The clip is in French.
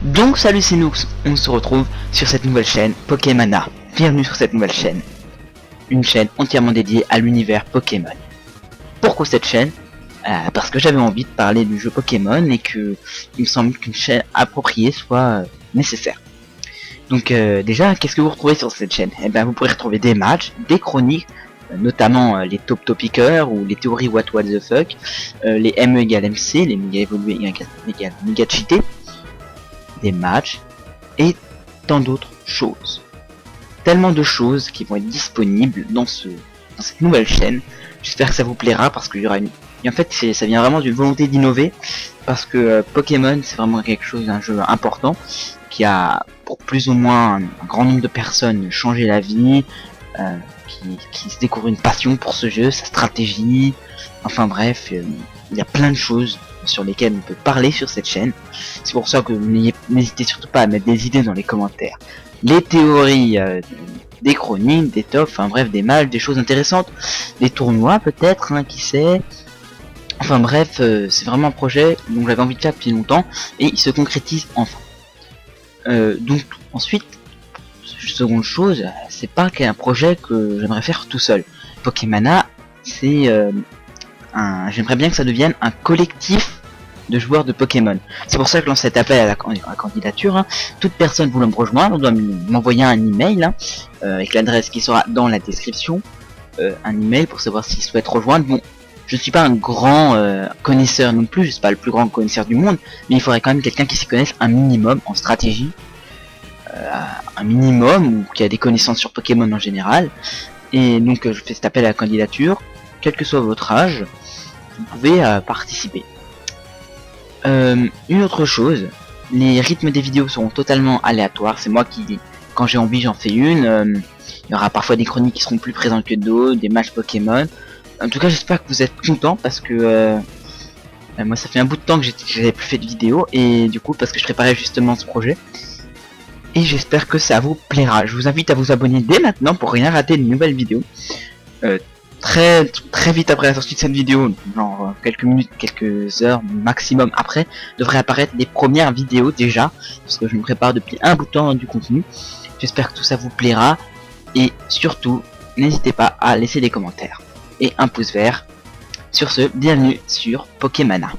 Donc salut, c'est Noux, on se retrouve sur cette nouvelle chaîne Pokémana. Bienvenue sur cette nouvelle chaîne, une chaîne entièrement dédiée à l'univers Pokémon. Pourquoi cette chaîne? Parce que j'avais envie de parler du jeu Pokémon et que il me semble qu'une chaîne appropriée soit nécessaire. Donc déjà, qu'est-ce que vous retrouvez sur cette chaîne? Eh bien, vous pourrez retrouver des matchs, des chroniques, notamment les top topiqueurs ou les théories what the fuck, les ME égale MC, les méga évolués égale méga cheatés, des matchs et tant d'autres choses. Tellement de choses qui vont être disponibles dans cette nouvelle chaîne. J'espère que ça vous plaira parce qu'il y aura en fait ça vient vraiment d'une volonté d'innover parce que Pokémon c'est vraiment quelque chose, un jeu important qui a pour plus ou moins un grand nombre de personnes changé la vie, qui se découvre une passion pour ce jeu, sa stratégie, enfin bref, il y a plein de choses sur lesquelles on peut parler sur cette chaîne. C'est pour ça que n'hésitez surtout pas à mettre des idées dans les commentaires. Les théories, des chroniques, des tops, enfin bref, des matchs, des choses intéressantes, des tournois peut-être, hein, qui sait. Enfin bref, c'est vraiment un projet dont j'avais envie de faire depuis longtemps et il se concrétise enfin. Donc ensuite, seconde chose, c'est pas qu'un projet que j'aimerais faire tout seul. Pokémana, c'est j'aimerais bien que ça devienne un collectif de joueurs de Pokémon. C'est pour ça que je lance cet appel à la candidature. Hein. Toute personne voulant me rejoindre doit m'envoyer un email, hein, avec l'adresse qui sera dans la description. Un email pour savoir s'il souhaite rejoindre. Bon, je suis pas un grand connaisseur non plus, je suis pas le plus grand connaisseur du monde, mais il faudrait quand même quelqu'un qui s'y connaisse un minimum en stratégie, un minimum, ou qui a des connaissances sur Pokémon en général. Et donc je fais cet appel à la candidature, quel que soit votre âge, vous pouvez participer. Une autre chose, les rythmes des vidéos seront totalement aléatoires, c'est moi qui, quand j'ai envie, j'en fais une. Il y aura parfois des chroniques qui seront plus présentes que d'autres, des matchs Pokémon. En tout cas, j'espère que vous êtes contents parce que moi ça fait un bout de temps que j'avais plus fait de vidéos et du coup parce que je préparais justement ce projet. Et j'espère que ça vous plaira. Je vous invite à vous abonner dès maintenant pour rien rater de nouvelles vidéos. Très vite après la sortie de cette vidéo, genre quelques minutes, quelques heures maximum après, devraient apparaître les premières vidéos déjà, parce que je me prépare depuis un bout de temps du contenu. J'espère que tout ça vous plaira, et surtout, n'hésitez pas à laisser des commentaires, et un pouce vert. Sur ce, bienvenue sur Pokémana.